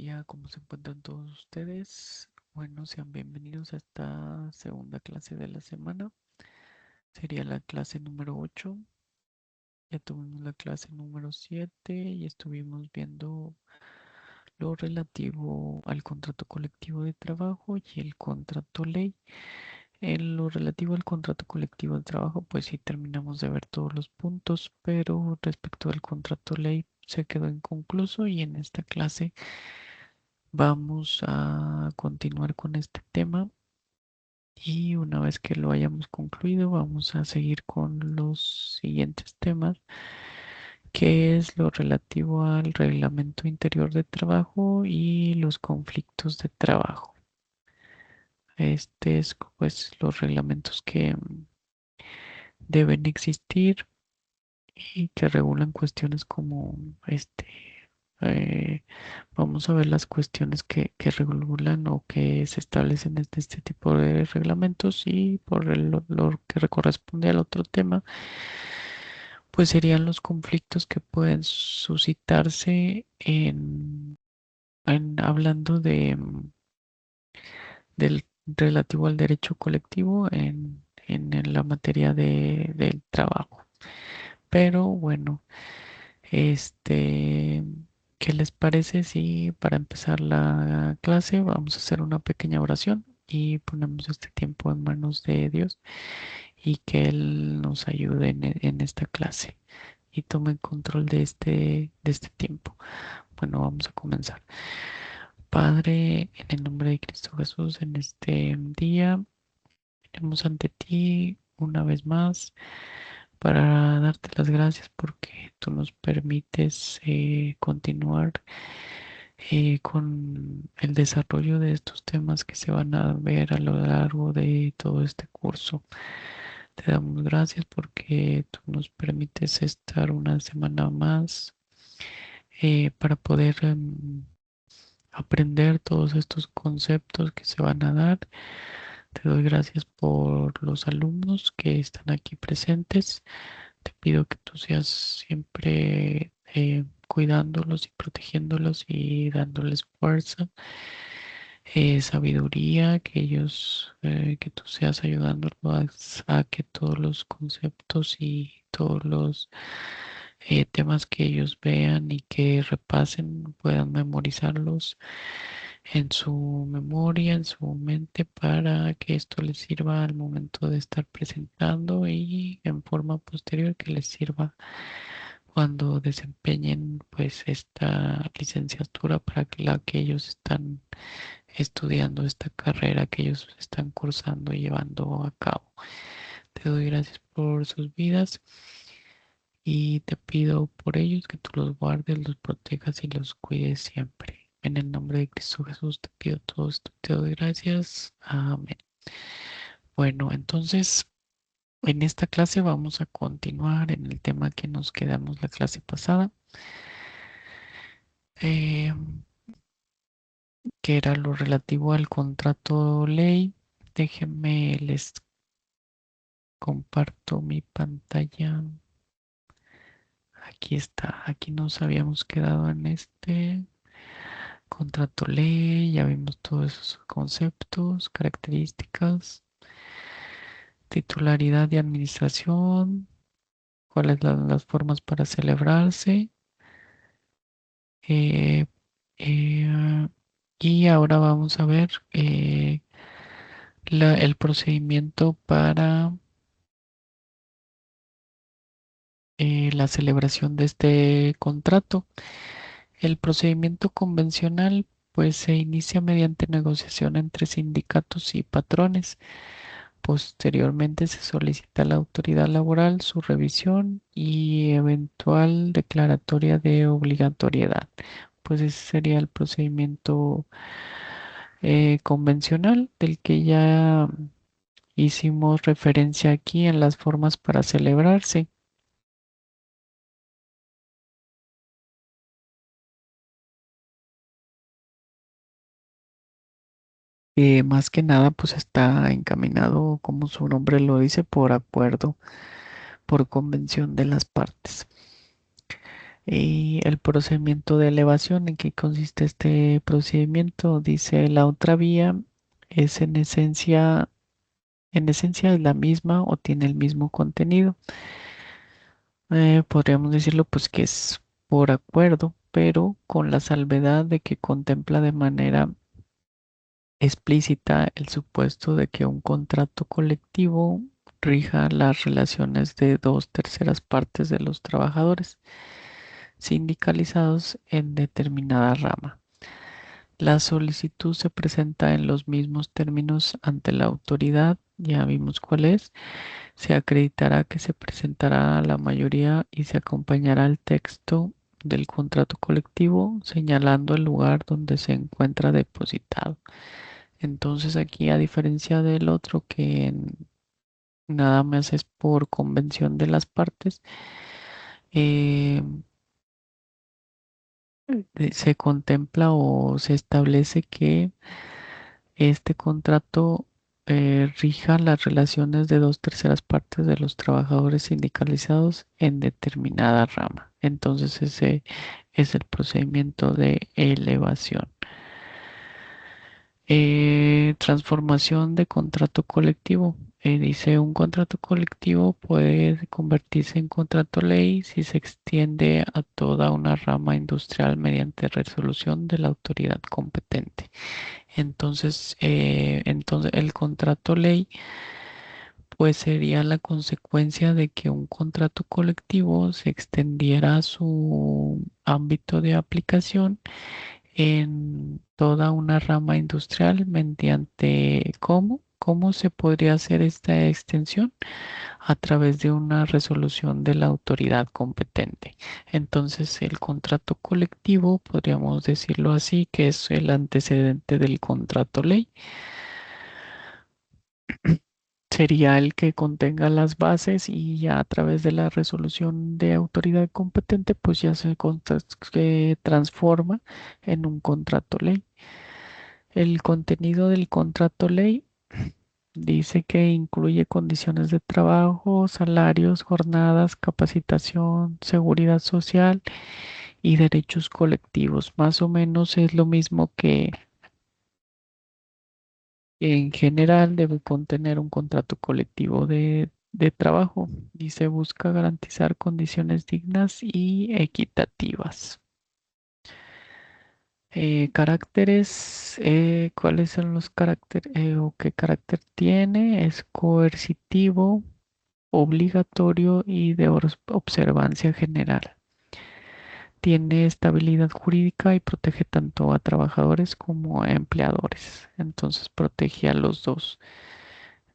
día, ¿cómo se encuentran todos ustedes? Bueno, sean bienvenidos a esta segunda clase de la semana. Sería la clase número 8. Ya tuvimos la clase número 7 y estuvimos viendo lo relativo al contrato colectivo de trabajo y el contrato ley. En lo relativo al contrato colectivo de trabajo, pues sí terminamos de ver todos los puntos, pero respecto al contrato ley se quedó inconcluso y en esta clase vamos a continuar con este tema y una vez que lo hayamos concluido vamos a seguir con los siguientes temas, que es lo relativo al reglamento interior de trabajo y los conflictos de trabajo. Este es pues los reglamentos que deben existir y que regulan cuestiones como eh, vamos a ver las cuestiones que regulan o que se establecen en este tipo de reglamentos y por lo que corresponde al otro tema, pues serían los conflictos que pueden suscitarse en hablando del relativo al derecho colectivo en la materia del trabajo. Pero bueno, este, ¿qué les parece si para empezar la clase vamos a hacer una pequeña oración y ponemos este tiempo en manos de Dios y que Él nos ayude en esta clase y tome control de este tiempo? Bueno, vamos a comenzar. Padre, en el nombre de Cristo Jesús, en este día, venimos ante ti una vez más para darte las gracias porque tú nos permites continuar con el desarrollo de estos temas que se van a ver a lo largo de todo este curso. Te damos gracias porque tú nos permites estar una semana más para poder aprender todos estos conceptos que se van a dar. Te doy gracias por los alumnos que están aquí presentes. Te pido que tú seas siempre cuidándolos y protegiéndolos y dándoles fuerza, sabiduría, que tú seas ayudándolos a que todos los conceptos y todos los temas que ellos vean y que repasen puedan memorizarlos en su memoria, en su mente, para que esto les sirva al momento de estar presentando y en forma posterior que les sirva cuando desempeñen pues esta licenciatura para la que ellos están estudiando, esta carrera que ellos están cursando y llevando a cabo. Te doy gracias por sus vidas y te pido por ellos que tú los guardes, los protejas y los cuides siempre. En el nombre de Cristo Jesús te pido todo esto, te doy gracias. Amén. Bueno, entonces en esta clase vamos a continuar en el tema que nos quedamos la clase pasada, eh, que era lo relativo al contrato ley. Déjenme les comparto mi pantalla. Aquí está, aquí nos habíamos quedado en este contrato ley, ya vimos todos esos conceptos, características, titularidad y administración, cuáles las formas para celebrarse. eh, eh, y ahora vamos a ver el procedimiento para la celebración de este contrato. El procedimiento convencional pues se inicia mediante negociación entre sindicatos y patrones. Posteriormente se solicita a la autoridad laboral su revisión y eventual declaratoria de obligatoriedad. Pues ese sería el procedimiento convencional del que ya hicimos referencia aquí en las formas para celebrarse. Más que nada, pues está encaminado, como su nombre lo dice, por acuerdo, por convención de las partes. Y el procedimiento de elevación, ¿en qué consiste este procedimiento? Dice la otra vía es en esencia es la misma o tiene el mismo contenido. Podríamos decirlo pues que es por acuerdo, pero con la salvedad de que contempla de manera explícita el supuesto de que un contrato colectivo rija las relaciones de dos terceras partes de los trabajadores sindicalizados en determinada rama. La solicitud se presenta en los mismos términos ante la autoridad, ya vimos cuál es. Se acreditará que se presentará a la mayoría y se acompañará el texto del contrato colectivo señalando el lugar donde se encuentra depositado. Entonces aquí, a diferencia del otro que nada más es por convención de las partes, eh, se contempla o se establece que este contrato rija las relaciones de dos terceras partes de los trabajadores sindicalizados en determinada rama. Entonces ese es el procedimiento de elevación. Transformación de contrato colectivo. Dice, un contrato colectivo puede convertirse en contrato ley si se extiende a toda una rama industrial mediante resolución de la autoridad competente. Entonces el contrato ley pues sería la consecuencia de que un contrato colectivo se extendiera a su ámbito de aplicación en toda una rama industrial mediante ¿cómo se podría hacer esta extensión? A través de una resolución de la autoridad competente. Entonces, el contrato colectivo, podríamos decirlo así, que es el antecedente del contrato ley, sería el que contenga las bases y ya a través de la resolución de autoridad competente, pues ya se transforma en un contrato ley. El contenido del contrato ley dice que incluye condiciones de trabajo, salarios, jornadas, capacitación, seguridad social y derechos colectivos. Más o menos es lo mismo que en general debe contener un contrato colectivo de trabajo y se busca garantizar condiciones dignas y equitativas. Caracteres, ¿cuáles son los caracteres o qué carácter tiene? Es coercitivo, obligatorio y de observancia general. Tiene estabilidad jurídica y protege tanto a trabajadores como a empleadores. Entonces protege a los dos.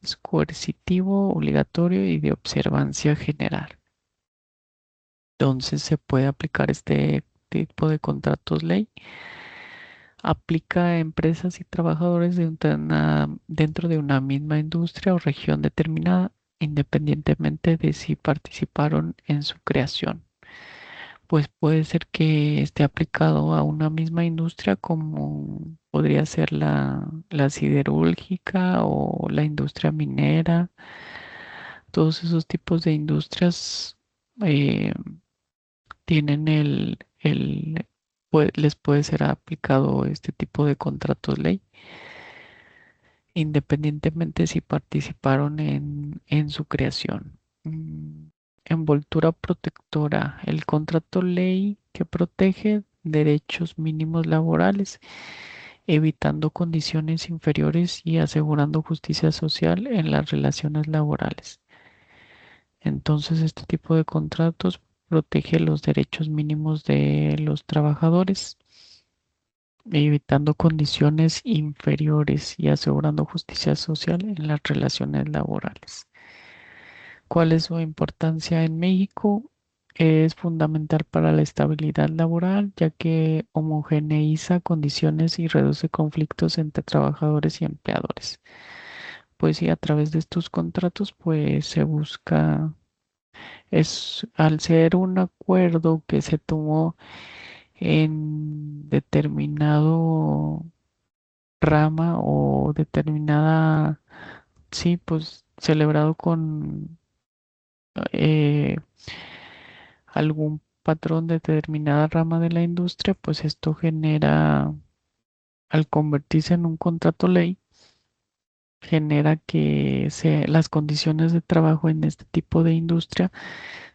Es coercitivo, obligatorio y de observancia general. Entonces se puede aplicar este tipo de contratos ley. Aplica a empresas y trabajadores dentro de una misma industria o región determinada, independientemente de si participaron en su creación. Pues puede ser que esté aplicado a una misma industria como podría ser la siderúrgica o la industria minera. Todos esos tipos de industrias eh, tienen les puede ser aplicado este tipo de contratos ley, independientemente si participaron en su creación. Envoltura protectora. El contrato ley que protege derechos mínimos laborales, evitando condiciones inferiores y asegurando justicia social en las relaciones laborales. Entonces, este tipo de contratos protege los derechos mínimos de los trabajadores, evitando condiciones inferiores y asegurando justicia social en las relaciones laborales. ¿Cuál es su importancia en México? Es fundamental para la estabilidad laboral, ya que homogeneiza condiciones y reduce conflictos entre trabajadores y empleadores. Pues sí, a través de estos contratos, pues se busca, es al ser un acuerdo que se tomó en determinado rama o determinada, sí, pues celebrado con eh, algún patrón de determinada rama de la industria, pues esto genera, al convertirse en un contrato ley, genera que las condiciones de trabajo en este tipo de industria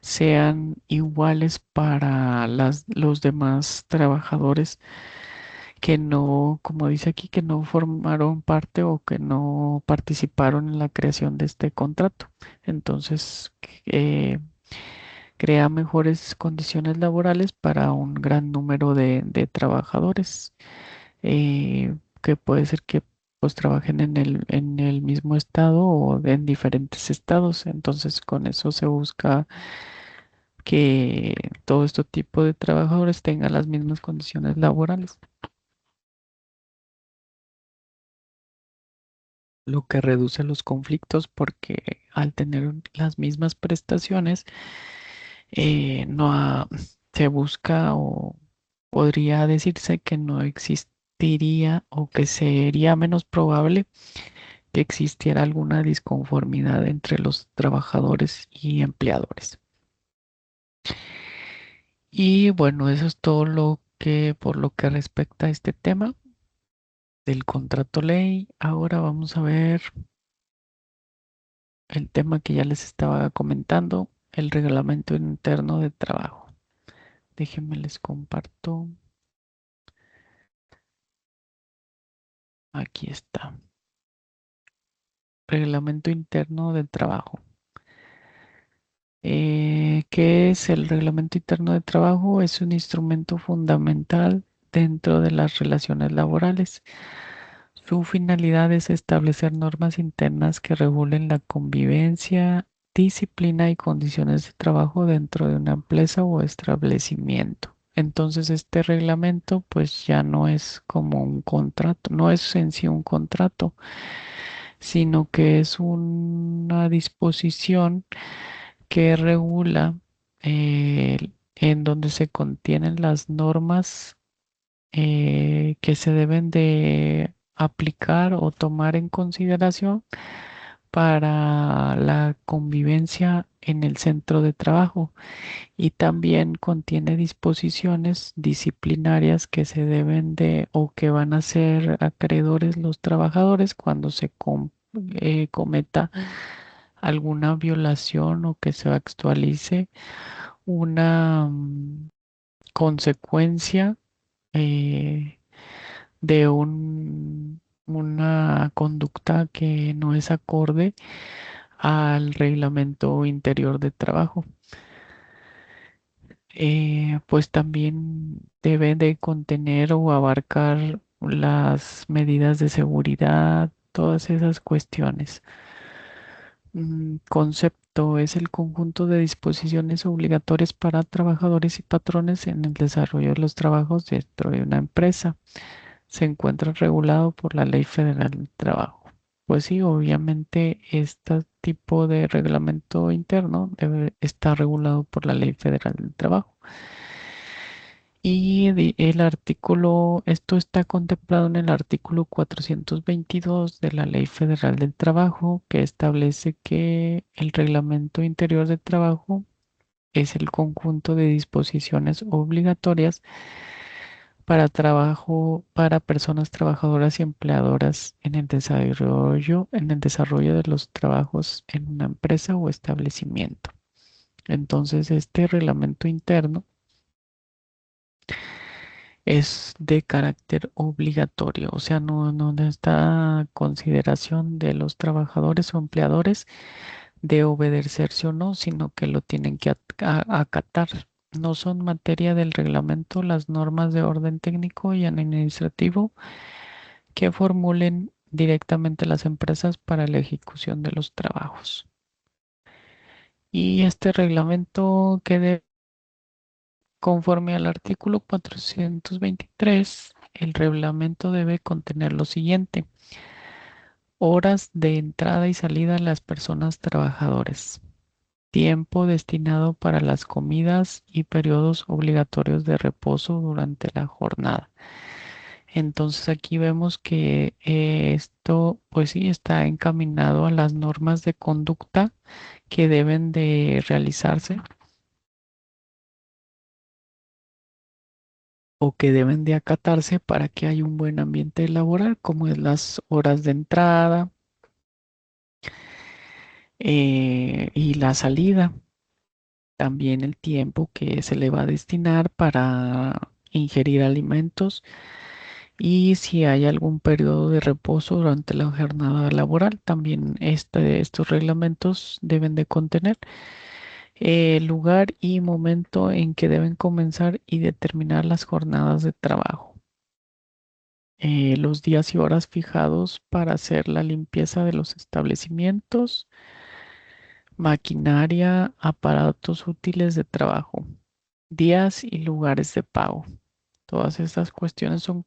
sean iguales para los demás trabajadores que no, como dice aquí, que no formaron parte o que no participaron en la creación de este contrato. Entonces, eh, crea mejores condiciones laborales para un gran número de trabajadores, que puede ser que pues trabajen en el mismo estado o en diferentes estados. Entonces, con eso se busca que todo este tipo de trabajadores tengan las mismas condiciones laborales, lo que reduce los conflictos porque al tener las mismas prestaciones, no se busca o podría decirse que no existiría o que sería menos probable que existiera alguna disconformidad entre los trabajadores y empleadores. Y bueno, eso es todo lo que por lo que respecta a este tema del contrato ley. Ahora vamos a ver el tema que ya les estaba comentando, el reglamento interno de trabajo. Déjenme les comparto. Aquí está. Reglamento interno del trabajo. ¿Qué es el reglamento interno de trabajo? Es un instrumento fundamental dentro de las relaciones laborales. Su finalidad es establecer normas internas que regulen la convivencia, disciplina y condiciones de trabajo dentro de una empresa o establecimiento. Entonces, este reglamento pues ya no es como un contrato, no es en sí un contrato, sino que es una disposición que regula, en donde se contienen las normas, que se deben de aplicar o tomar en consideración para la convivencia en el centro de trabajo, y también contiene disposiciones disciplinarias que se deben de o que van a ser acreedores los trabajadores cuando cometa alguna violación o que se actualice una consecuencia, eh, de una conducta que no es acorde al reglamento interior de trabajo. Pues también debe de contener o abarcar las medidas de seguridad, todas esas cuestiones. Concepto es el conjunto de disposiciones obligatorias para trabajadores y patrones en el desarrollo de los trabajos dentro de una empresa. Se encuentra regulado por la Ley Federal del Trabajo. Pues sí, obviamente este tipo de reglamento interno debe estar regulado por la Ley Federal del Trabajo. Y el artículo, esto está contemplado en el artículo 422 de la Ley Federal del Trabajo, que establece que el Reglamento Interior de Trabajo es el conjunto de disposiciones obligatorias para trabajo, para personas trabajadoras y empleadoras en el desarrollo de los trabajos en una empresa o establecimiento. Entonces, este reglamento interno es de carácter obligatorio, o sea, no está consideración de los trabajadores o empleadores de obedecerse o no, sino que lo tienen que acatar. No son materia del reglamento las normas de orden técnico y administrativo que formulen directamente las empresas para la ejecución de los trabajos. Y este reglamento conforme al artículo 423, el reglamento debe contener lo siguiente: horas de entrada y salida de las personas trabajadoras, tiempo destinado para las comidas y periodos obligatorios de reposo durante la jornada. Entonces aquí vemos que, esto pues sí está encaminado a las normas de conducta que deben de realizarse o que deben de acatarse para que haya un buen ambiente laboral, como es las horas de entrada y la salida. También el tiempo que se le va a destinar para ingerir alimentos y si hay algún periodo de reposo durante la jornada laboral, también estos reglamentos deben de contener el lugar y momento en que deben comenzar y determinar las jornadas de trabajo, los días y horas fijados para hacer la limpieza de los establecimientos, maquinaria, aparatos útiles de trabajo, días y lugares de pago. Todas estas cuestiones son,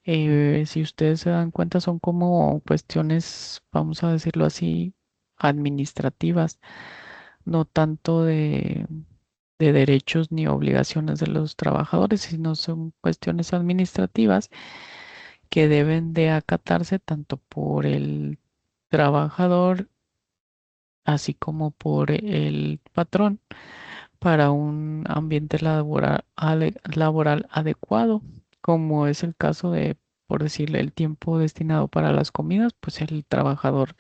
si ustedes se dan cuenta, son como cuestiones, vamos a decirlo así, administrativas, no tanto de derechos ni obligaciones de los trabajadores, sino son cuestiones administrativas que deben de acatarse tanto por el trabajador así como por el patrón para un ambiente laboral adecuado, como es el caso de, por decirle, el tiempo destinado para las comidas, pues el trabajador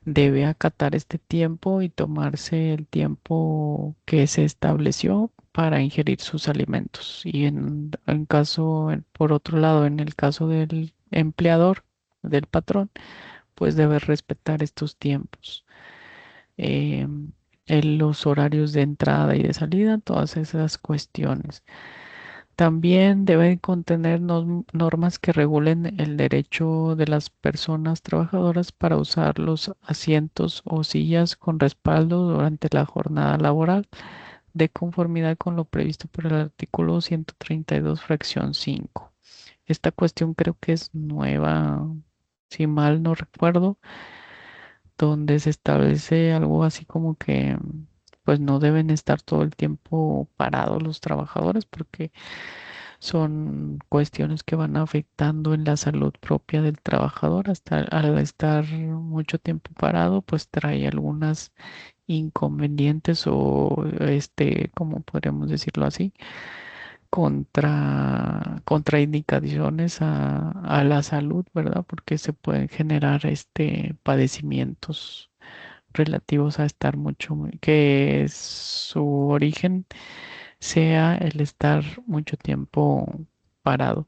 debe acatar este tiempo y tomarse el tiempo que se estableció para ingerir sus alimentos. Y por otro lado, en el caso del empleador, del patrón, pues debe respetar estos tiempos. em, los horarios de entrada y de salida, todas esas cuestiones. También deben contener normas que regulen el derecho de las personas trabajadoras para usar los asientos o sillas con respaldo durante la jornada laboral, de conformidad con lo previsto por el artículo 132, fracción 5. Esta cuestión creo que es nueva, si mal no recuerdo, donde se establece algo así como que pues no deben estar todo el tiempo parados los trabajadores porque son cuestiones que van afectando en la salud propia del trabajador. Hasta al estar mucho tiempo parado, pues trae algunas inconvenientes o como podríamos decirlo así, contraindicaciones a la salud, ¿verdad? Porque se pueden generar padecimientos relativos a estar que su origen sea el estar mucho tiempo parado.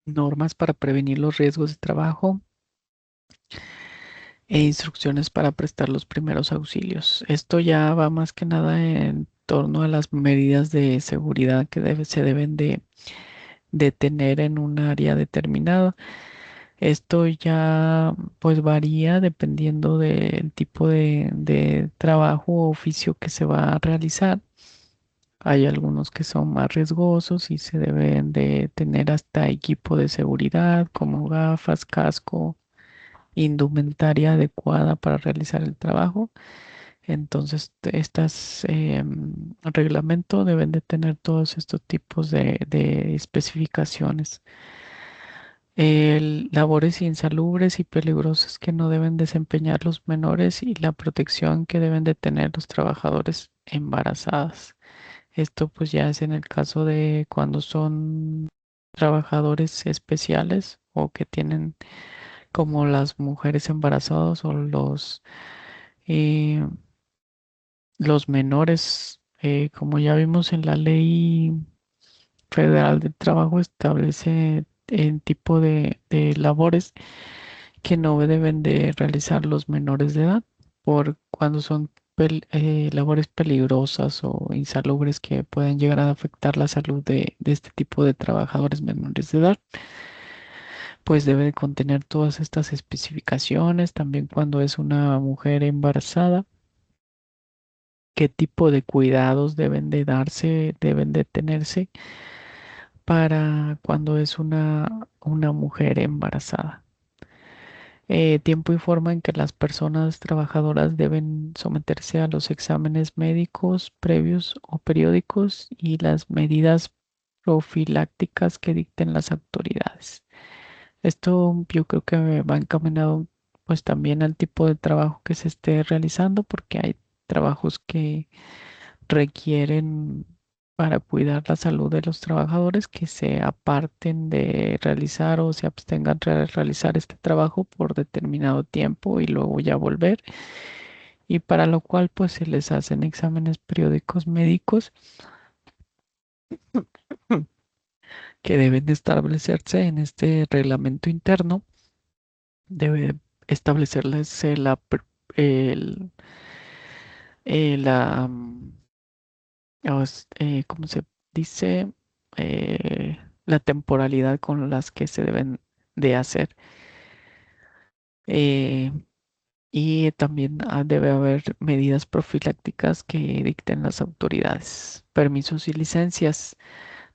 Normas para prevenir los riesgos de trabajo e instrucciones para prestar los primeros auxilios. Esto ya va más que nada en torno a las medidas de seguridad que se deben de tener en un área determinada. Esto ya pues varía dependiendo del tipo de trabajo o oficio que se va a realizar. Hay algunos que son más riesgosos y se deben de tener hasta equipo de seguridad como gafas, casco, indumentaria adecuada para realizar el trabajo. Entonces, estas reglamentos deben de tener todos estos tipos de especificaciones. Labores insalubres y peligrosas que no deben desempeñar los menores y la protección que deben de tener los trabajadores embarazadas. Esto pues ya es en el caso de cuando son trabajadores especiales o que tienen como las mujeres embarazadas o eh, los menores, como ya vimos en la ley federal del trabajo, establece el tipo de labores que no deben de realizar los menores de edad por cuando son labores peligrosas o insalubres que pueden llegar a afectar la salud de este tipo de trabajadores menores de edad, pues debe de contener todas estas especificaciones, también cuando es una mujer embarazada, qué tipo de cuidados deben de darse, deben de tenerse para cuando es una mujer embarazada. Tiempo y forma en que las personas trabajadoras deben someterse a los exámenes médicos previos o periódicos y las medidas profilácticas que dicten las autoridades. Esto yo creo que va encaminado pues también al tipo de trabajo que se esté realizando porque hay trabajos que requieren para cuidar la salud de los trabajadores que se aparten de realizar o se abstengan de realizar este trabajo por determinado tiempo y luego ya volver, y para lo cual pues se les hacen exámenes periódicos médicos que deben de establecerse en este reglamento interno. Debe establecerles el- la, ¿cómo se dice? La temporalidad con las que se deben de hacer. Eh, y también debe haber medidas profilácticas que dicten las autoridades. Permisos y licencias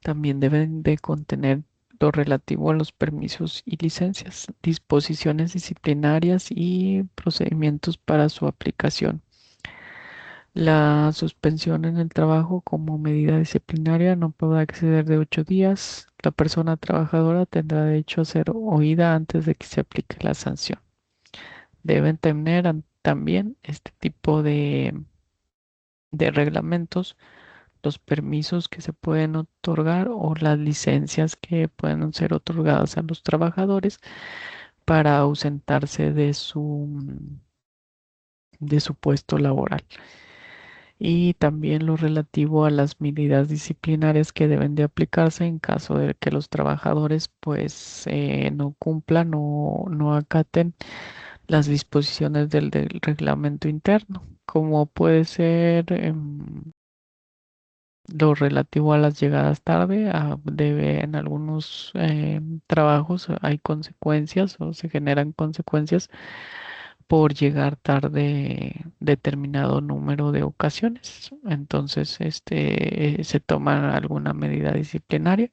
también deben de contener lo relativo a los permisos y licencias, disposiciones disciplinarias y procedimientos para su aplicación. La suspensión en el trabajo como medida disciplinaria no podrá exceder de 8 días. La persona trabajadora tendrá derecho a ser oída antes de que se aplique la sanción. Deben tener también este tipo de reglamentos, los permisos que se pueden otorgar o las licencias que pueden ser otorgadas a los trabajadores para ausentarse de su puesto laboral. Y también lo relativo a las medidas disciplinarias que deben de aplicarse en caso de que los trabajadores pues no cumplan o no acaten las disposiciones del reglamento interno, como puede ser lo relativo a las llegadas tarde. En algunos trabajos hay consecuencias o se generan consecuencias por llegar tarde determinado número de ocasiones. Entonces, se toma alguna medida disciplinaria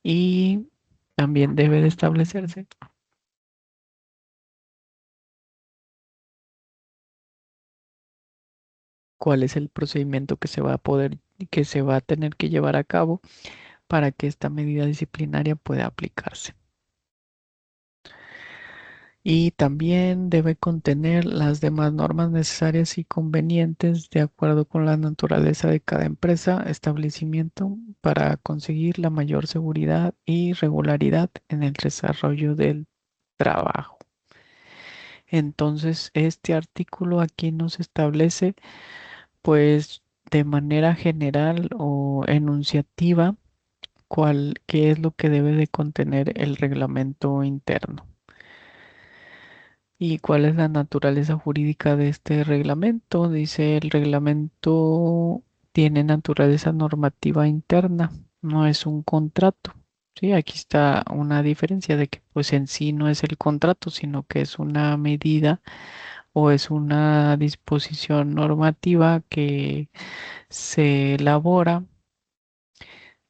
y también debe de establecerse cuál es el procedimiento que se va a tener que llevar a cabo para que esta medida disciplinaria pueda aplicarse. Y también debe contener las demás normas necesarias y convenientes de acuerdo con la naturaleza de cada empresa, establecimiento, para conseguir la mayor seguridad y regularidad en el desarrollo del trabajo. Entonces, este artículo aquí nos establece, pues, de manera general o enunciativa, qué es lo que debe de contener el reglamento interno. ¿Y cuál es la naturaleza jurídica de este reglamento? Dice, el reglamento tiene naturaleza normativa interna, no es un contrato. Sí, aquí está una diferencia de que pues en sí no es el contrato, sino que es una medida o es una disposición normativa que se elabora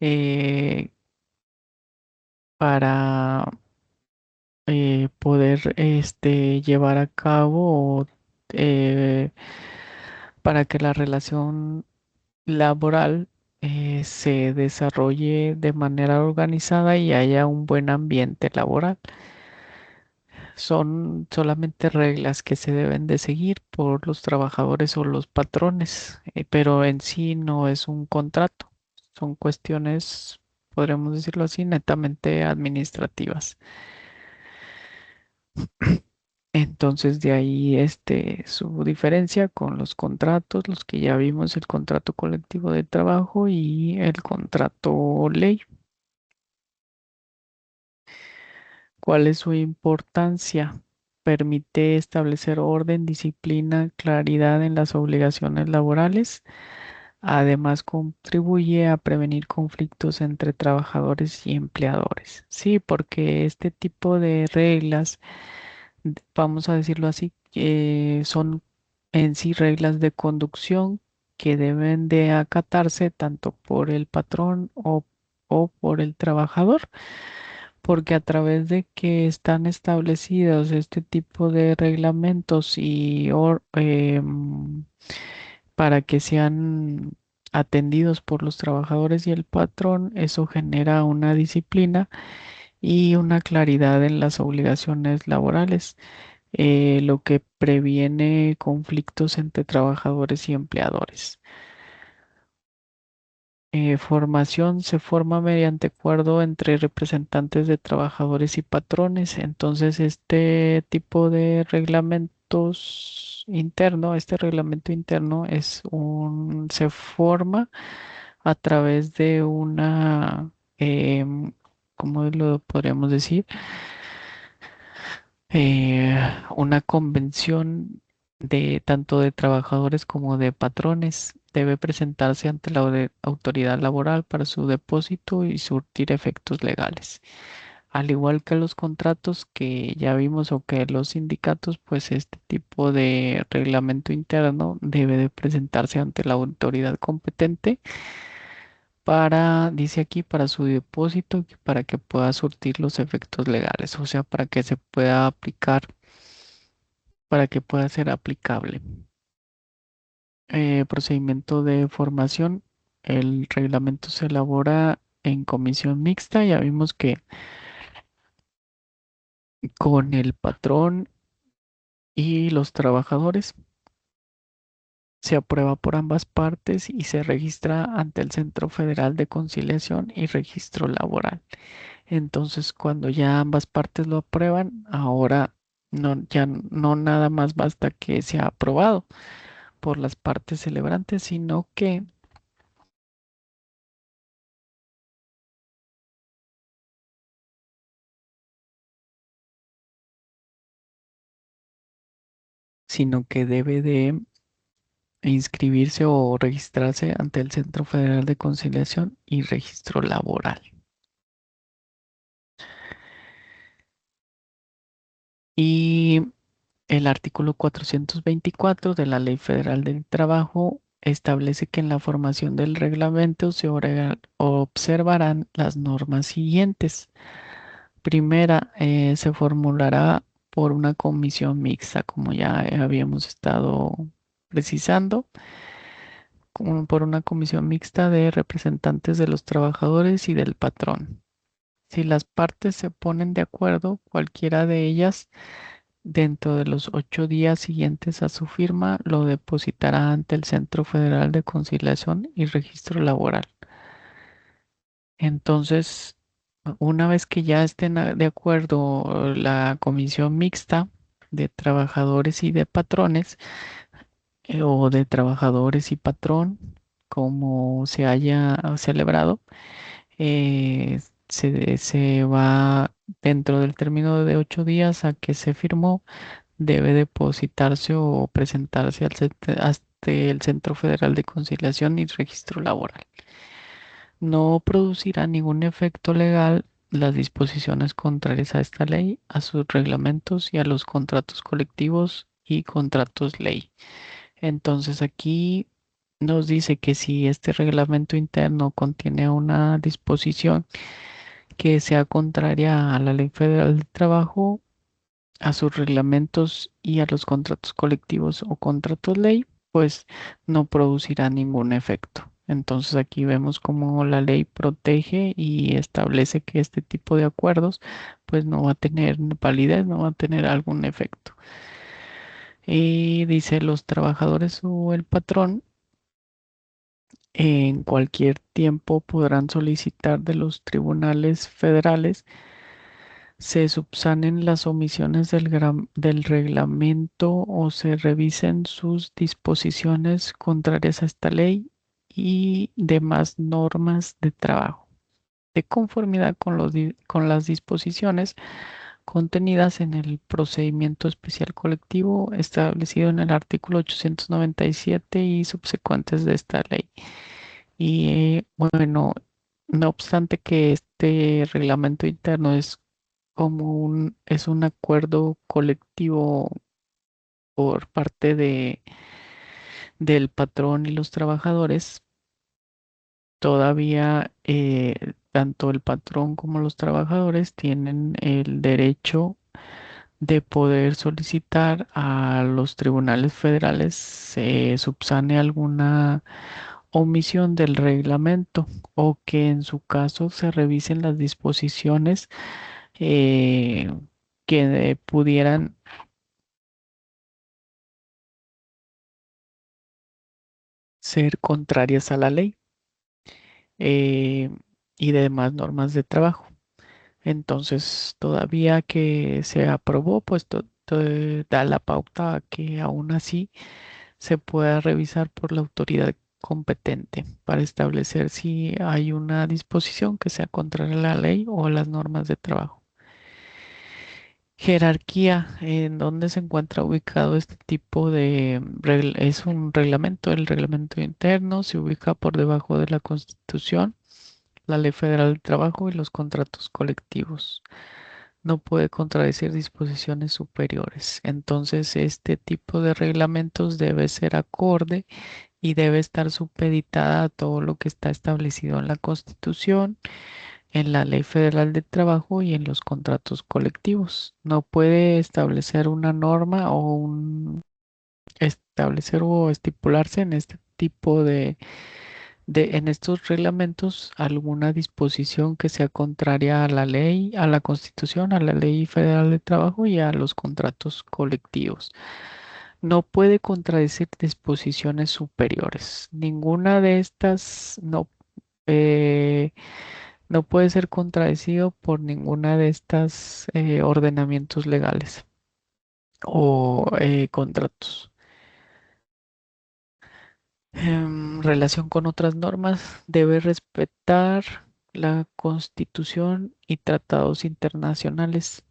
eh, para poder llevar a cabo o eh, para que la relación laboral se desarrolle de manera organizada y haya un buen ambiente laboral. Son solamente reglas que se deben de seguir por los trabajadores o los patrones, pero en sí no es un contrato. Son cuestiones, podríamos decirlo así, netamente administrativas. Entonces de ahí su diferencia con los contratos, los que ya vimos, el contrato colectivo de trabajo y el contrato ley. ¿Cuál es su importancia? Permite establecer orden, disciplina, claridad en las obligaciones laborales. Además, contribuye a prevenir conflictos entre trabajadores y empleadores. Sí, porque este tipo de reglas, vamos a decirlo así, son en sí reglas de conducción que deben de acatarse tanto por el patrón o por el trabajador, porque a través de que están establecidos este tipo de reglamentos para que sean atendidos por los trabajadores y el patrón, eso genera una disciplina y una claridad en las obligaciones laborales. lo que previene conflictos entre trabajadores y empleadores. Formación se forma mediante acuerdo entre representantes de trabajadores y patrones. Entonces, este tipo de reglamentos interno, este reglamento interno se forma a través de ¿cómo lo podríamos decir? Una convención de tanto de trabajadores como de patrones debe presentarse ante la autoridad laboral para su depósito y surtir efectos legales. Al igual que los contratos que ya vimos o que los sindicatos, pues este tipo de reglamento interno debe de presentarse ante la autoridad competente para, dice aquí, para su depósito y para que pueda surtir los efectos legales, o sea, para que se pueda aplicar, para que pueda ser aplicable. Procedimiento de formación. El reglamento se elabora en comisión mixta. Ya vimos que con el patrón y los trabajadores se aprueba por ambas partes y se registra ante el Centro Federal de Conciliación y Registro Laboral. Entonces, cuando ya ambas partes lo aprueban, ahora ya no nada más basta que sea aprobado por las partes celebrantes, sino que debe de inscribirse o registrarse ante el Centro Federal de Conciliación y Registro Laboral. Y el artículo 424 de la Ley Federal del Trabajo establece que en la formación del reglamento se observarán las normas siguientes. Primera, se formulará por una comisión mixta, como ya habíamos estado precisando, como por una comisión mixta de representantes de los trabajadores y del patrón. Si las partes se ponen de acuerdo, cualquiera de ellas, dentro de los 8 días siguientes a su firma, lo depositará ante el Centro Federal de Conciliación y Registro Laboral. Entonces, una vez que ya estén de acuerdo la comisión mixta de trabajadores y de patrones, o de trabajadores y patrón, como se haya celebrado, se va dentro del término de 8 días a que se firmó, debe depositarse o presentarse hasta el Centro Federal de Conciliación y Registro Laboral. No producirá ningún efecto legal las disposiciones contrarias a esta ley, a sus reglamentos y a los contratos colectivos y contratos ley. Entonces aquí nos dice que si este reglamento interno contiene una disposición que sea contraria a la Ley Federal de Trabajo, a sus reglamentos y a los contratos colectivos o contratos ley, pues no producirá ningún efecto. Entonces aquí vemos cómo la ley protege y establece que este tipo de acuerdos pues no va a tener validez, no va a tener algún efecto. Y dice los trabajadores o el patrón en cualquier tiempo podrán solicitar de los tribunales federales se subsanen las omisiones del reglamento o se revisen sus disposiciones contrarias a esta ley y demás normas de trabajo, de conformidad con las disposiciones contenidas en el procedimiento especial colectivo establecido en el artículo 897 y subsecuentes de esta ley. Y bueno, no obstante que este reglamento interno es un acuerdo colectivo por parte del patrón y los trabajadores, todavía tanto el patrón como los trabajadores tienen el derecho de poder solicitar a los tribunales federales se subsane alguna omisión del reglamento o que en su caso se revisen las disposiciones eh, que pudieran ser contrarias a la ley eh, y demás normas de trabajo. Entonces, todavía que se aprobó, pues da la pauta a que aún así se pueda revisar por la autoridad competente para establecer si hay una disposición que sea contraria a la ley o a las normas de trabajo. Jerarquía, ¿en dónde se encuentra ubicado este tipo de es un reglamento? El reglamento interno se ubica por debajo de la Constitución, la Ley Federal del Trabajo y los contratos colectivos. No puede contradecir disposiciones superiores. Entonces, este tipo de reglamentos debe ser acorde y debe estar supeditada a todo lo que está establecido en la Constitución, en la Ley Federal de Trabajo y en los contratos colectivos. No puede establecer una norma o establecer o estipularse en este tipo en estos reglamentos alguna disposición que sea contraria a la ley, a la Constitución, a la Ley Federal de Trabajo y a los contratos colectivos. No puede contradecir disposiciones superiores. Ninguna de estas eh, no puede ser contradecido por ninguna de estas ordenamientos legales o contratos. En relación con otras normas, debe respetar la Constitución y tratados internacionales.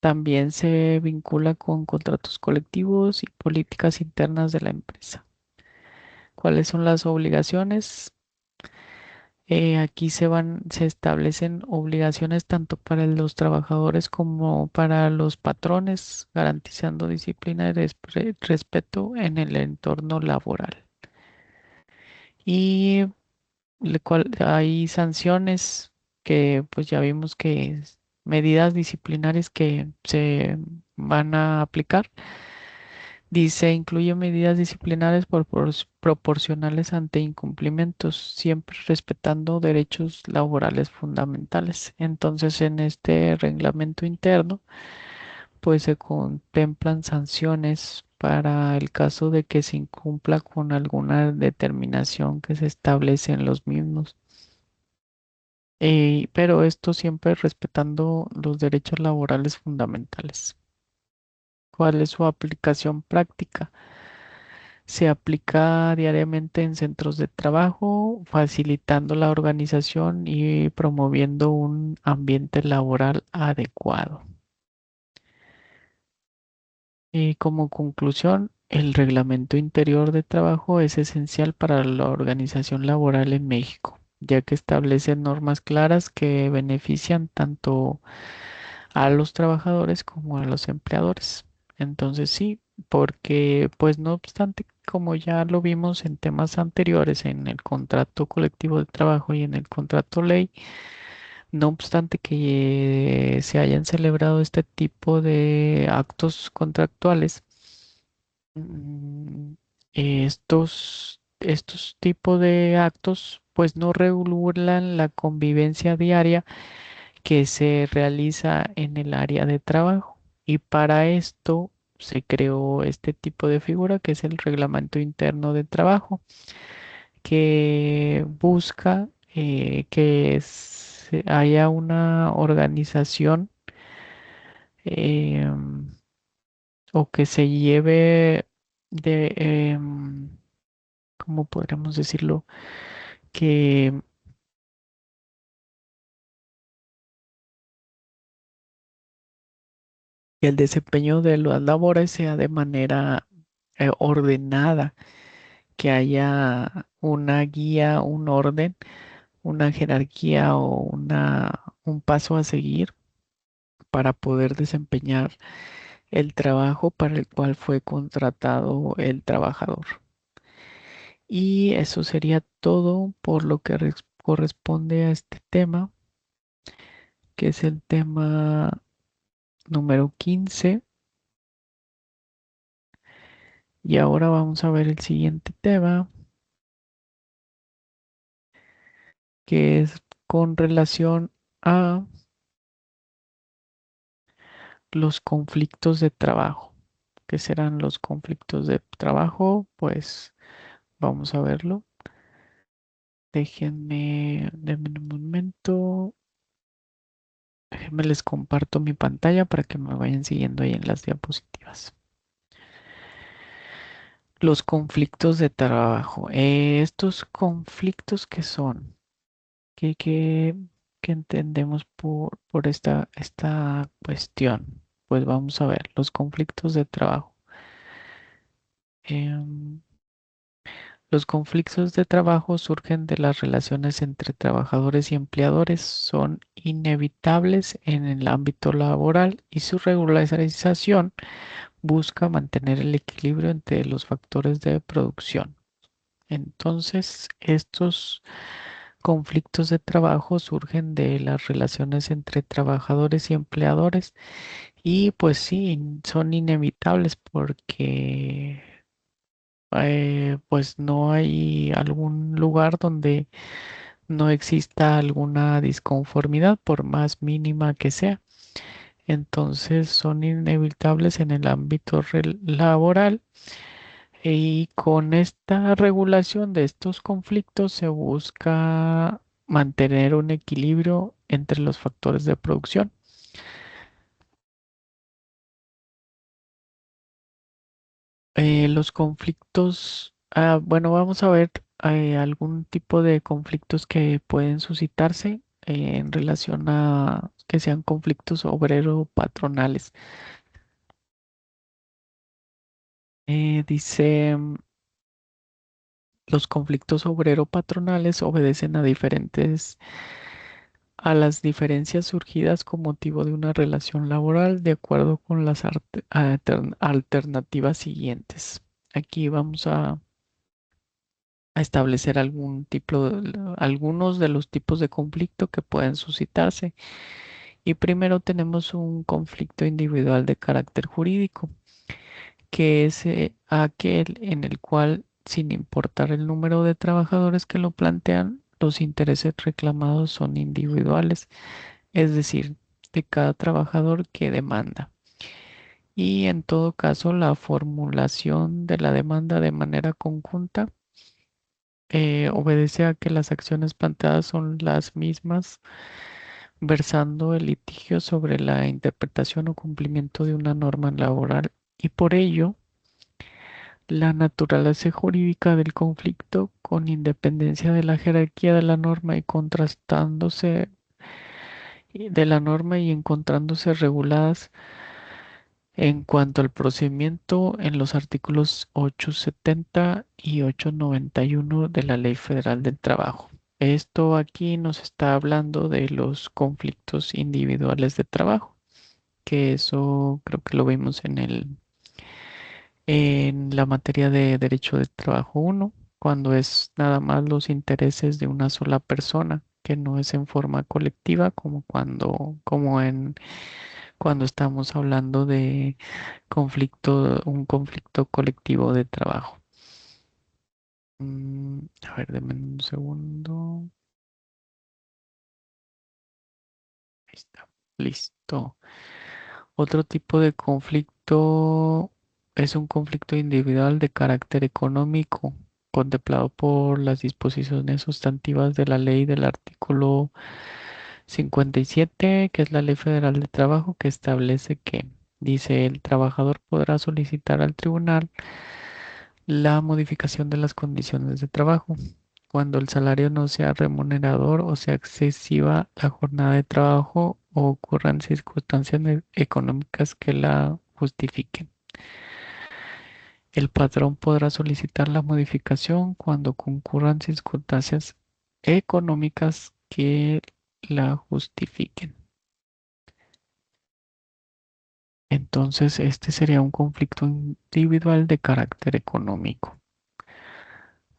También se vincula con contratos colectivos y políticas internas de la empresa. ¿Cuáles son las obligaciones? Aquí se establecen obligaciones tanto para los trabajadores como para los patrones, garantizando disciplina y respeto en el entorno laboral. Y hay sanciones que pues ya vimos que medidas disciplinarias que se van a aplicar. Dice, incluye medidas disciplinarias proporcionales ante incumplimientos, siempre respetando derechos laborales fundamentales. Entonces, en este reglamento interno, pues se contemplan sanciones para el caso de que se incumpla con alguna determinación que se establece en los mismos. Pero esto siempre respetando los derechos laborales fundamentales. ¿Cuál es su aplicación práctica? Se aplica diariamente en centros de trabajo, facilitando la organización y promoviendo un ambiente laboral adecuado. Y como conclusión, el reglamento interior de trabajo es esencial para la organización laboral en México, ya que establece normas claras que benefician tanto a los trabajadores como a los empleadores. Entonces sí, porque pues no obstante, como ya lo vimos en temas anteriores, en el contrato colectivo de trabajo y en el contrato ley, no obstante que se hayan celebrado este tipo de actos contractuales, mm, estos tipos de actos pues no regulan la convivencia diaria que se realiza en el área de trabajo. Y para esto se creó este tipo de figura que es el reglamento interno de trabajo, que busca haya una organización em, o que se lleve de, ¿cómo podríamos decirlo? Que el desempeño de las labores sea de manera ordenada, que haya una guía, un orden, una jerarquía o un paso a seguir para poder desempeñar el trabajo para el cual fue contratado el trabajador. Y eso sería todo por lo que corresponde a este tema, que es el tema número 15. Y ahora vamos a ver el siguiente tema, que es con relación a los conflictos de trabajo. ¿Qué serán los conflictos de trabajo? Pues Vamos a verlo. Denme un momento. Déjenme les comparto mi pantalla para que me vayan siguiendo ahí en las diapositivas. Los conflictos de trabajo. Estos conflictos que son, ¿qué, qué, qué entendemos por esta cuestión? Pues vamos a ver, los conflictos de trabajo. Em, los conflictos de trabajo surgen de las relaciones entre trabajadores y empleadores, son inevitables en el ámbito laboral y su regularización busca mantener el equilibrio entre los factores de producción. Entonces, estos conflictos de trabajo surgen de las relaciones entre trabajadores y empleadores y pues sí, son inevitables porque pues no hay algún lugar donde no exista alguna disconformidad por más mínima que sea. Entonces son inevitables en el ámbito laboral y con esta regulación de estos conflictos se busca mantener un equilibrio entre los factores de producción. Los conflictos, bueno, vamos a ver algún tipo de conflictos que pueden suscitarse en relación a que sean conflictos obrero-patronales. Dice, los conflictos obrero-patronales obedecen a las diferencias surgidas con motivo de una relación laboral de acuerdo con las alternativas siguientes. Aquí vamos a establecer algunos de los tipos de conflicto que pueden suscitarse. Y primero tenemos un conflicto individual de carácter jurídico, que es aquel en el cual, sin importar el número de trabajadores que lo plantean, los intereses reclamados son individuales, es decir, de cada trabajador que demanda. Y en todo caso, la formulación de la demanda de manera conjunta obedece a que las acciones planteadas son las mismas, versando el litigio sobre la interpretación o cumplimiento de una norma laboral y por ello la naturaleza jurídica del conflicto con independencia de la jerarquía de la norma y contrastándose de la norma y encontrándose reguladas en cuanto al procedimiento en los artículos 870 y 891 de la Ley Federal del Trabajo. Esto aquí nos está hablando de los conflictos individuales de trabajo, que eso creo que lo vimos en la materia de Derecho del Trabajo 1, cuando es nada más los intereses de una sola persona, que no es en forma colectiva, cuando estamos hablando de un conflicto colectivo de trabajo. A ver, denme un segundo. Ahí está. Listo. Otro tipo de conflicto es un conflicto individual de carácter económico, contemplado por las disposiciones sustantivas de la ley del artículo 57, que es la Ley Federal de Trabajo, que establece que, dice, el trabajador podrá solicitar al tribunal la modificación de las condiciones de trabajo cuando el salario no sea remunerador o sea excesiva la jornada de trabajo o ocurran circunstancias económicas que la justifiquen. El patrón podrá solicitar la modificación cuando concurran circunstancias económicas que la justifiquen. Entonces, este sería un conflicto individual de carácter económico.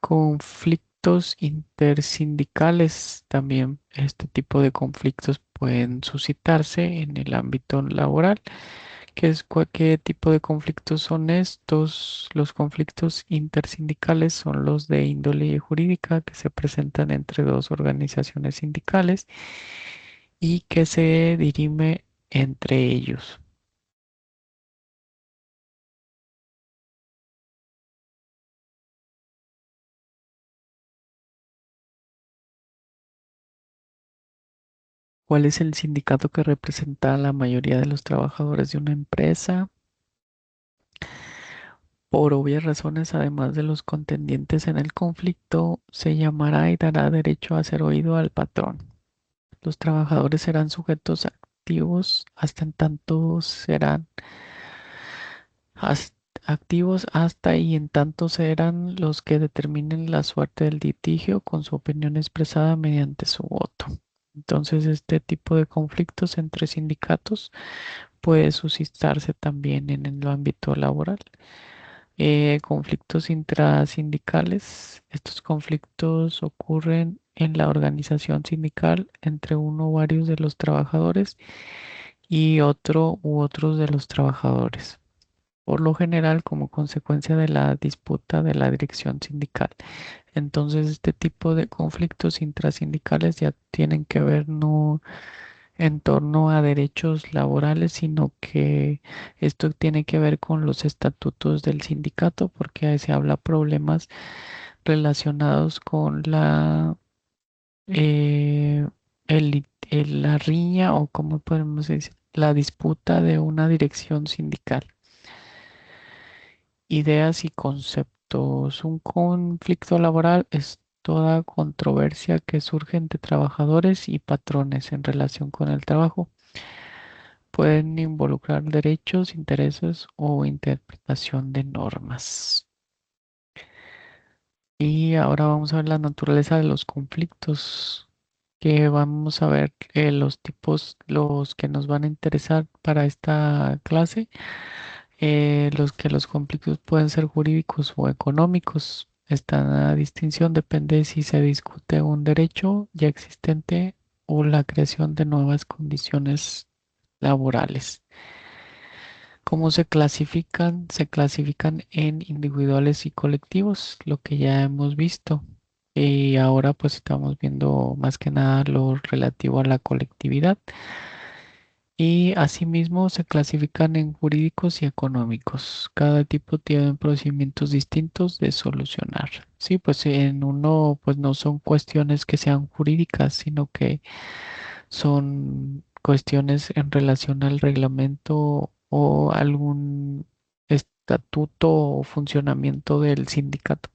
Conflictos intersindicales, también este tipo de conflictos pueden suscitarse en el ámbito laboral. ¿Qué tipo de conflictos son estos? Los conflictos intersindicales son los de índole jurídica que se presentan entre dos organizaciones sindicales y que se dirime entre ellos. ¿Cuál es el sindicato que representa a la mayoría de los trabajadores de una empresa? Por obvias razones, además de los contendientes en el conflicto, se llamará y dará derecho a ser oído al patrón. Los trabajadores serán sujetos activos hasta en tanto serán activos hasta y en tanto serán los que determinen la suerte del litigio con su opinión expresada mediante su voto. Entonces, este tipo de conflictos entre sindicatos puede suscitarse también en el ámbito laboral. Conflictos intrasindicales. Estos conflictos ocurren en la organización sindical entre uno o varios de los trabajadores y otro u otros de los trabajadores, por lo general como consecuencia de la disputa de la dirección sindical. Entonces, este tipo de conflictos intrasindicales ya tienen que ver no en torno a derechos laborales, sino que esto tiene que ver con los estatutos del sindicato, porque ahí se habla problemas relacionados con eh, la riña o como podemos decir, la disputa de una dirección sindical. Ideas y conceptos. Un conflicto laboral es toda controversia que surge entre trabajadores y patrones en relación con el trabajo. Pueden involucrar derechos, intereses o interpretación de normas. Y ahora vamos a ver la naturaleza de los conflictos, que vamos a ver los tipos, los que nos van a interesar para esta clase. Los conflictos pueden ser jurídicos o económicos. Esta distinción depende de si se discute un derecho ya existente o la creación de nuevas condiciones laborales. ¿Cómo se clasifican? Se clasifican en individuales y colectivos, lo que ya hemos visto. Y ahora pues estamos viendo más que nada lo relativo a la colectividad. Y asimismo se clasifican en jurídicos y económicos. Cada tipo tiene procedimientos distintos de solucionar. Sí, pues en uno pues no son cuestiones que sean jurídicas, sino que son cuestiones en relación al reglamento o algún estatuto o funcionamiento del sindicato.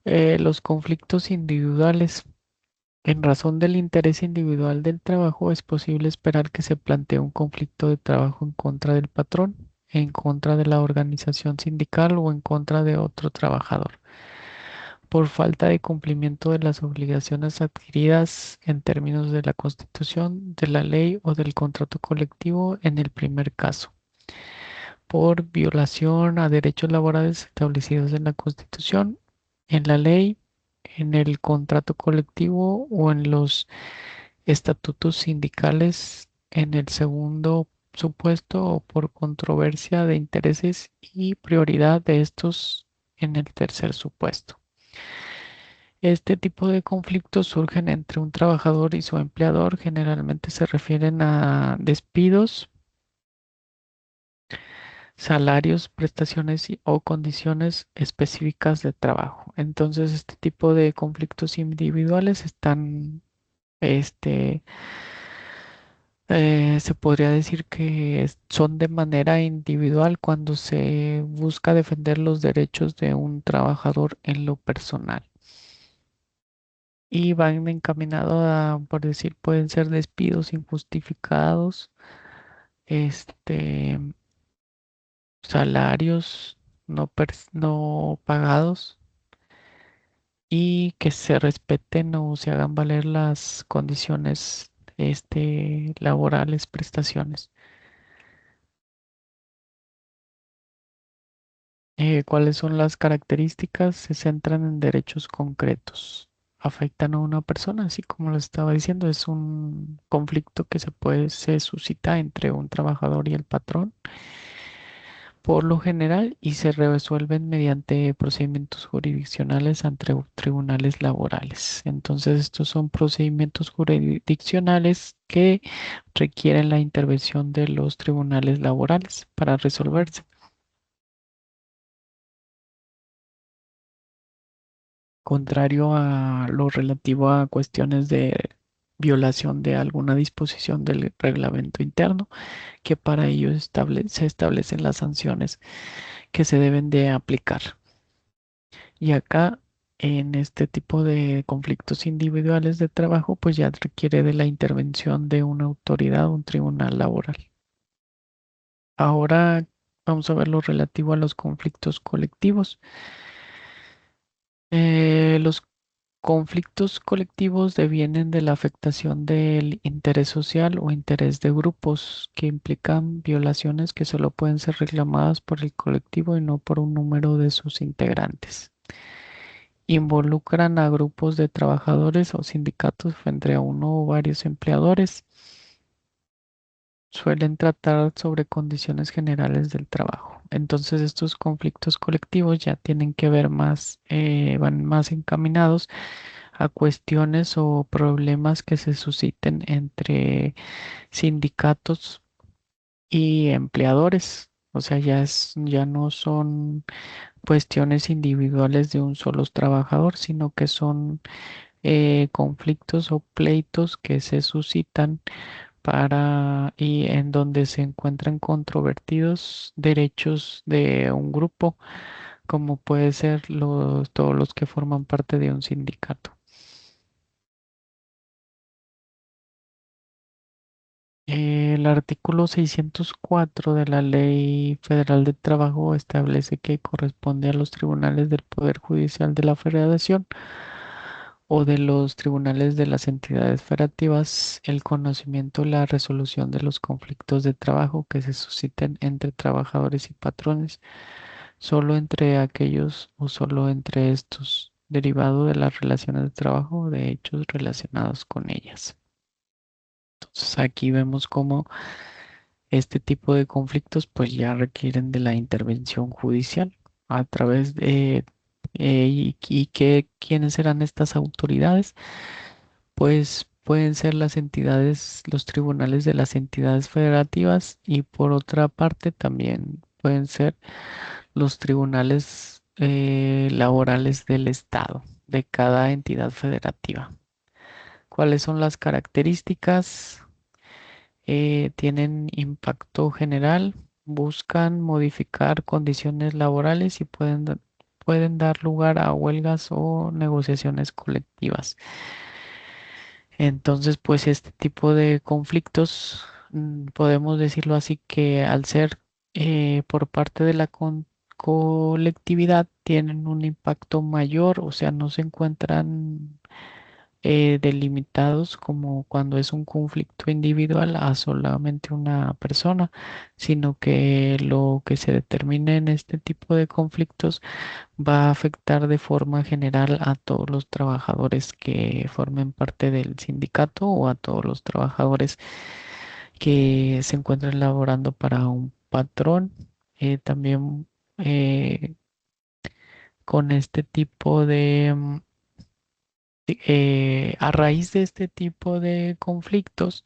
Los conflictos individuales. En razón del interés individual del trabajo, es posible esperar que se plantee un conflicto de trabajo en contra del patrón, en contra de la organización sindical o en contra de otro trabajador, por falta de cumplimiento de las obligaciones adquiridas en términos de la Constitución, de la ley o del contrato colectivo en el primer caso, por violación a derechos laborales establecidos en la Constitución, en la ley, en el contrato colectivo o en los estatutos sindicales en el segundo supuesto o por controversia de intereses y prioridad de estos en el tercer supuesto. Este tipo de conflictos surgen entre un trabajador y su empleador. Generalmente se refieren a despidos, salarios, prestaciones o condiciones específicas de trabajo. Entonces, este tipo de conflictos individuales están, este, se podría decir que son de manera individual cuando se busca defender los derechos de un trabajador en lo personal. Y van encaminados a, por decir, pueden ser despidos injustificados, este, salarios no pagados y que se respeten o se hagan valer las condiciones, laborales, prestaciones. ¿Cuáles son las características? Se centran en derechos concretos. Afectan a una persona, así como lo estaba diciendo, es un conflicto que se suscita entre un trabajador y el patrón, por lo general, y se resuelven mediante procedimientos jurisdiccionales ante tribunales laborales. Entonces, estos son procedimientos jurisdiccionales que requieren la intervención de los tribunales laborales para resolverse. Contrario a lo relativo a cuestiones de violación de alguna disposición del reglamento interno, que para ello se establecen las sanciones que se deben de aplicar. Y acá, en este tipo de conflictos individuales de trabajo, pues ya requiere de la intervención de una autoridad, un tribunal laboral. Ahora vamos a ver lo relativo a los conflictos colectivos. Los conflictos colectivos devienen de la afectación del interés social o interés de grupos que implican violaciones que solo pueden ser reclamadas por el colectivo y no por un número de sus integrantes. Involucran a grupos de trabajadores o sindicatos frente a uno o varios empleadores. Suelen tratar sobre condiciones generales del trabajo. Entonces estos conflictos colectivos ya tienen que ver más, van más encaminados a cuestiones o problemas que se susciten entre sindicatos y empleadores. O sea, ya no son cuestiones individuales de un solo trabajador, sino que son conflictos o pleitos que se suscitan para y en donde se encuentran controvertidos derechos de un grupo, como puede ser todos los que forman parte de un sindicato. El artículo 604 de la Ley Federal del Trabajo establece que corresponde a los tribunales del Poder Judicial de la Federación o de los tribunales de las entidades federativas el conocimiento y la resolución de los conflictos de trabajo que se susciten entre trabajadores y patrones, solo entre aquellos o solo entre estos, derivado de las relaciones de trabajo o de hechos relacionados con ellas. Entonces aquí vemos cómo este tipo de conflictos pues ya requieren de la intervención judicial a través de quiénes serán estas autoridades, pues pueden ser las entidades, los tribunales de las entidades federativas y por otra parte también pueden ser los tribunales laborales del estado de cada entidad federativa. ¿Cuáles son las características? Tienen impacto general, buscan modificar condiciones laborales y pueden dar lugar a huelgas o negociaciones colectivas. Entonces, pues este tipo de conflictos, podemos decirlo así, que al ser por parte de la colectividad, tienen un impacto mayor, o sea, no se encuentran delimitados como cuando es un conflicto individual a solamente una persona, sino que lo que se determine en este tipo de conflictos va a afectar de forma general a todos los trabajadores que formen parte del sindicato o a todos los trabajadores que se encuentran laborando para un patrón. También con este tipo de a raíz de este tipo de conflictos,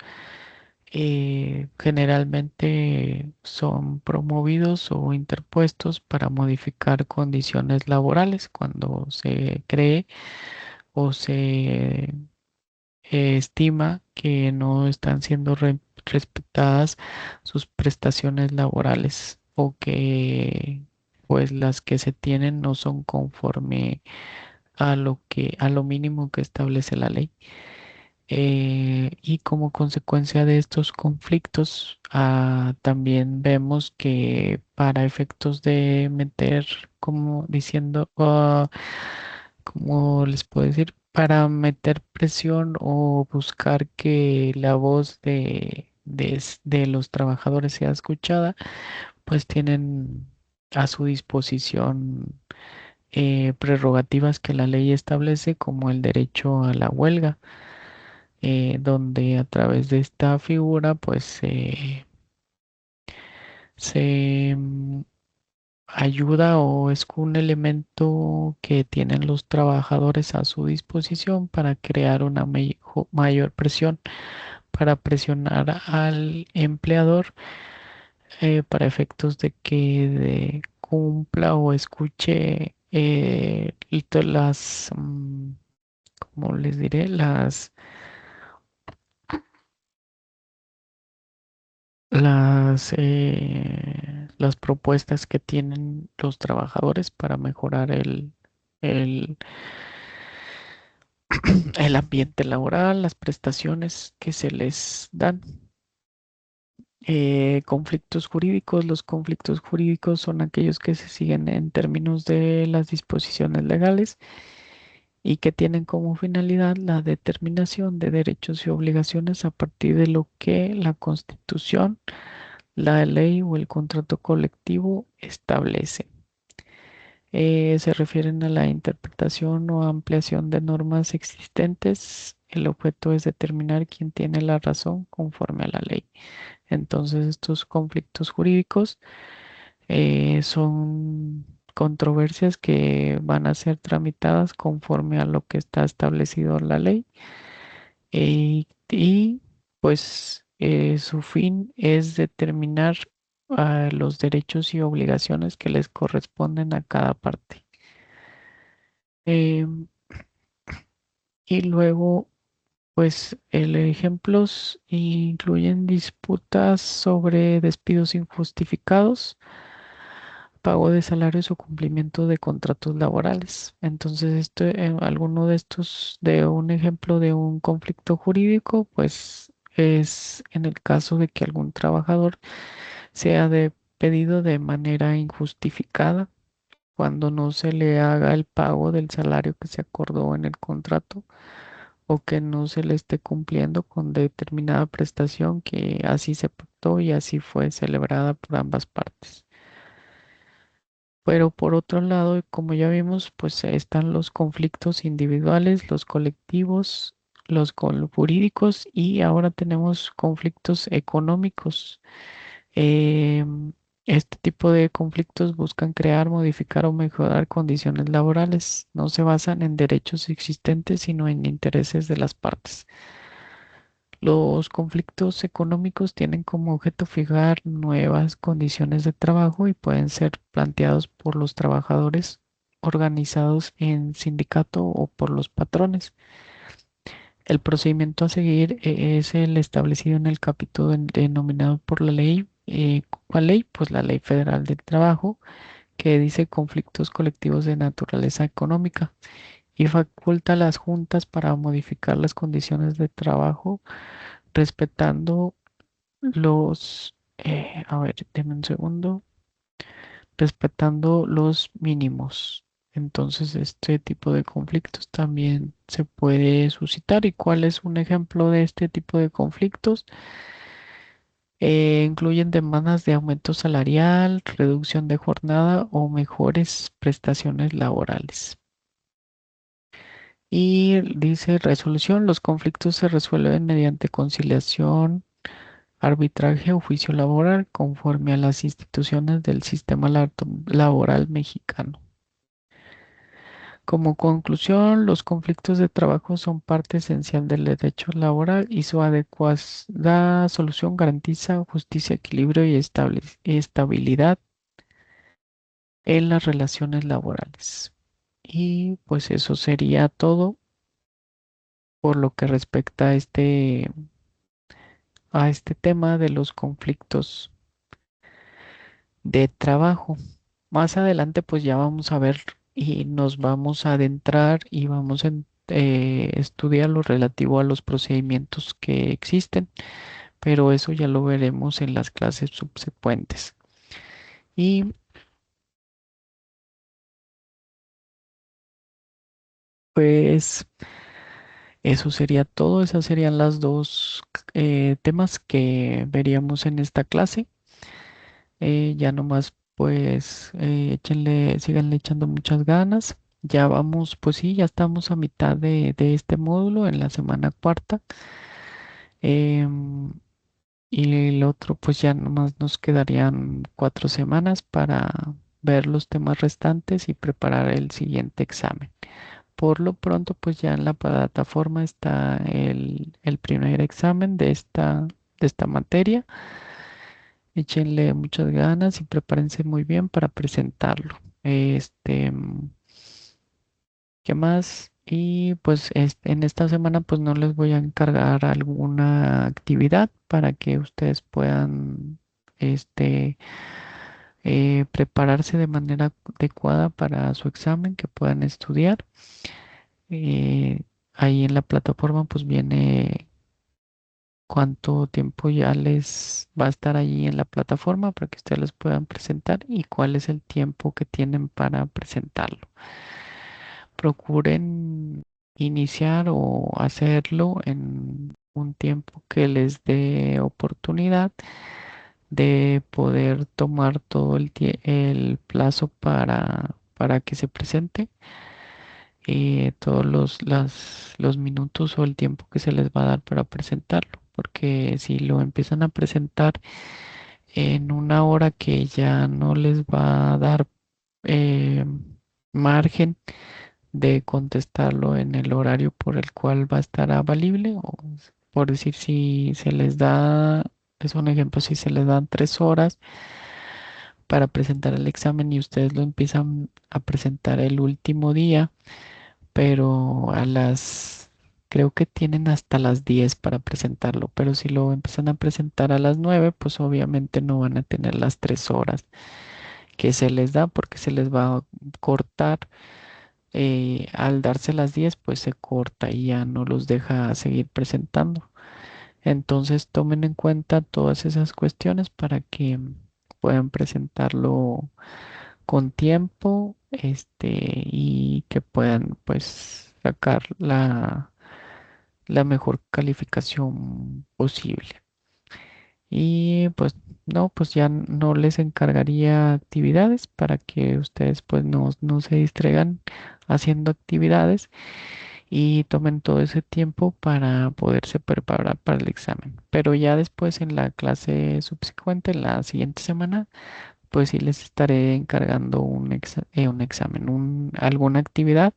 generalmente son promovidos o interpuestos para modificar condiciones laborales cuando se cree o se estima que no están siendo respetadas sus prestaciones laborales o que pues las que se tienen no son conforme a lo mínimo que establece la ley. Y como consecuencia de estos conflictos, también vemos que para efectos de meter, como diciendo, ¿cómo les puedo decir? Para meter presión o buscar que la voz de los trabajadores sea escuchada, pues tienen a su disposición prerrogativas que la ley establece, como el derecho a la huelga, donde a través de esta figura pues se ayuda o es un elemento que tienen los trabajadores a su disposición para crear una mayor presión, para presionar al empleador para efectos de que cumpla o escuche las, ¿cómo les diré? Las las propuestas que tienen los trabajadores para mejorar el, el ambiente laboral, las prestaciones que se les dan. Conflictos jurídicos. Los conflictos jurídicos son aquellos que se siguen en términos de las disposiciones legales y que tienen como finalidad la determinación de derechos y obligaciones a partir de lo que la Constitución, la ley o el contrato colectivo establece. Se refieren a la interpretación o ampliación de normas existentes. El objeto es determinar quién tiene la razón conforme a la ley. Entonces, estos conflictos jurídicos son controversias que van a ser tramitadas conforme a lo que está establecido en la ley y pues su fin es determinar los derechos y obligaciones que les corresponden a cada parte. Em, y luego, pues, ejemplos incluyen disputas sobre despidos injustificados, pago de salarios o cumplimiento de contratos laborales. Entonces, alguno de estos, de un ejemplo de un conflicto jurídico, pues es en el caso de que algún trabajador sea despedido de manera injustificada cuando no se le haga el pago del salario que se acordó en el contrato o que no se le esté cumpliendo con determinada prestación que así se pactó y así fue celebrada por ambas partes. Pero por otro lado, como ya vimos, pues están los conflictos individuales, los colectivos, jurídicos y ahora tenemos conflictos económicos. Em, este tipo de conflictos buscan crear, modificar o mejorar condiciones laborales. No se basan en derechos existentes, sino en intereses de las partes. Los conflictos económicos tienen como objeto fijar nuevas condiciones de trabajo y pueden ser planteados por los trabajadores organizados en sindicato o por los patrones. El procedimiento a seguir es el establecido en el capítulo denominado por la ley. ¿Cuál ley? Pues la Ley Federal del Trabajo, que dice conflictos colectivos de naturaleza económica y faculta a las juntas para modificar las condiciones de trabajo respetando a ver, denme un segundo, respetando los mínimos. Entonces, este tipo de conflictos también se puede suscitar. ¿Y cuál es un ejemplo de este tipo de conflictos? Incluyen demandas de aumento salarial, reducción de jornada o mejores prestaciones laborales. Y dice resolución, los conflictos se resuelven mediante conciliación, arbitraje o juicio laboral conforme a las instituciones del sistema laboral mexicano. Como conclusión, los conflictos de trabajo son parte esencial del derecho laboral y su adecuada solución garantiza justicia, equilibrio y estabilidad en las relaciones laborales. Y pues eso sería todo por lo que respecta a este tema de los conflictos de trabajo. Más adelante pues ya vamos a ver y nos vamos a adentrar y vamos a estudiar lo relativo a los procedimientos que existen, pero eso ya lo veremos en las clases subsecuentes. Y pues eso sería todo, esas serían las dos temas que veríamos en esta clase. Ya nomás pues síganle echando muchas ganas. Ya vamos, pues sí, ya estamos a mitad de este módulo en la semana cuarta. Em, y el otro, pues ya nomás nos quedarían 4 semanas para ver los temas restantes y preparar el siguiente examen. Por lo pronto, pues ya en la plataforma está el primer examen de esta materia. Échenle muchas ganas y prepárense muy bien para presentarlo. ¿Qué más? Y pues en esta semana pues no les voy a encargar alguna actividad para que ustedes puedan este, prepararse de manera adecuada para su examen, que puedan estudiar. Eh, Ahí en la plataforma pues viene cuánto tiempo ya les va a estar ahí en la plataforma para que ustedes les puedan presentar y cuál es el tiempo que tienen para presentarlo. Procuren iniciar o hacerlo en un tiempo que les dé oportunidad de poder tomar todo el plazo para que se presente, todos los minutos o el tiempo que se les va a dar para presentarlo, porque si lo empiezan a presentar en una hora que ya no les va a dar eh, margen de contestarlo en el horario por el cual va a estar avalible, o por decir si se les da, es un ejemplo, si se les dan 3 horas para presentar el examen y ustedes lo empiezan a presentar el último día, pero creo que tienen hasta las 10 para presentarlo, pero si lo empiezan a presentar a las 9, pues obviamente no van a tener las 3 horas que se les da porque se les va a cortar. Al darse las 10 pues se corta y ya no los deja seguir presentando. Entonces tomen en cuenta todas esas cuestiones para que puedan presentarlo con tiempo, y que puedan pues sacar la mejor calificación posible. Y pues no, pues ya no les encargaría actividades para que ustedes pues no se distraigan haciendo actividades y tomen todo ese tiempo para poderse preparar para el examen. Pero ya después en la clase subsecuente, en la siguiente semana, pues sí les estaré encargando un examen, alguna actividad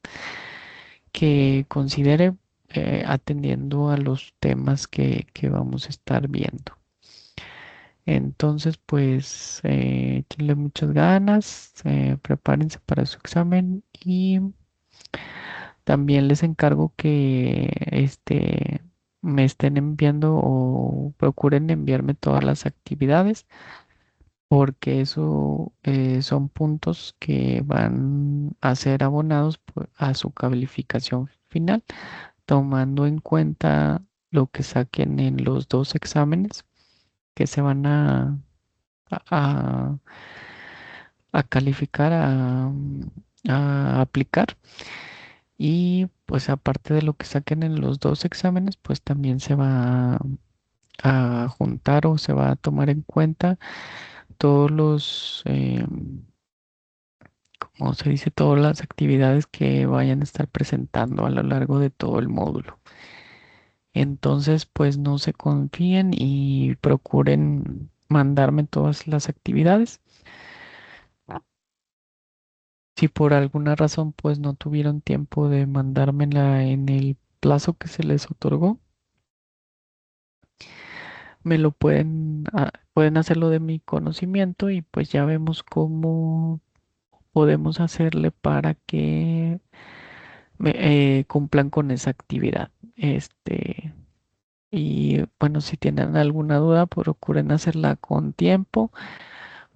que considere atendiendo a los temas que vamos a estar viendo. Entonces, pues, échenle muchas ganas, prepárense para su examen y también les encargo que me estén enviando o procuren enviarme todas las actividades porque eso son puntos que van a ser abonados a su calificación final, tomando en cuenta lo que saquen en los dos exámenes que se van a, a calificar, a aplicar. Y pues aparte de lo que saquen en los dos exámenes, pues también se va a juntar o se va a tomar en cuenta todos como se dice, todas las actividades que vayan a estar presentando a lo largo de todo el módulo. Entonces, pues no se confíen y procuren mandarme todas las actividades. Si por alguna razón pues no tuvieron tiempo de mandármela en el plazo que se les otorgó, me lo pueden hacerlo de mi conocimiento y pues ya vemos cómo podemos hacerle para que cumplan con esa actividad. Y bueno, si tienen alguna duda, procuren hacerla con tiempo,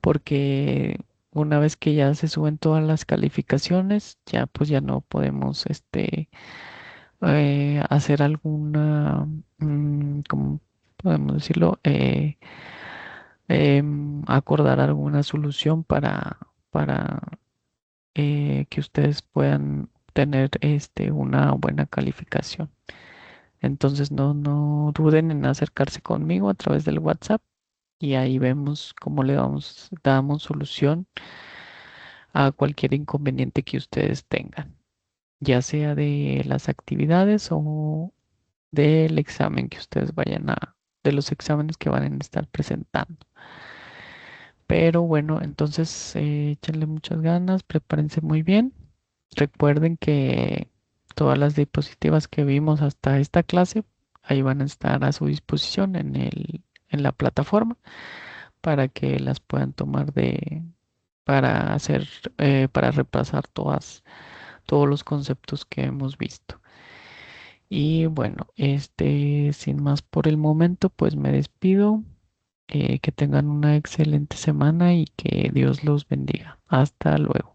porque una vez que ya se suben todas las calificaciones, ya pues ya no podemos hacer alguna, ¿cómo podemos decirlo? Acordar alguna solución para que ustedes puedan tener una buena calificación. Entonces no duden en acercarse conmigo a través del WhatsApp y ahí vemos cómo damos solución a cualquier inconveniente que ustedes tengan, ya sea de las actividades o del examen que ustedes de los exámenes que van a estar presentando. Pero bueno, entonces échenle muchas ganas, prepárense muy bien. Recuerden que todas las diapositivas que vimos hasta esta clase, ahí van a estar a su disposición en la plataforma para que las puedan tomar para repasar todos los conceptos que hemos visto. Y bueno, sin más por el momento, pues me despido. Que tengan una excelente semana y que Dios los bendiga. Hasta luego.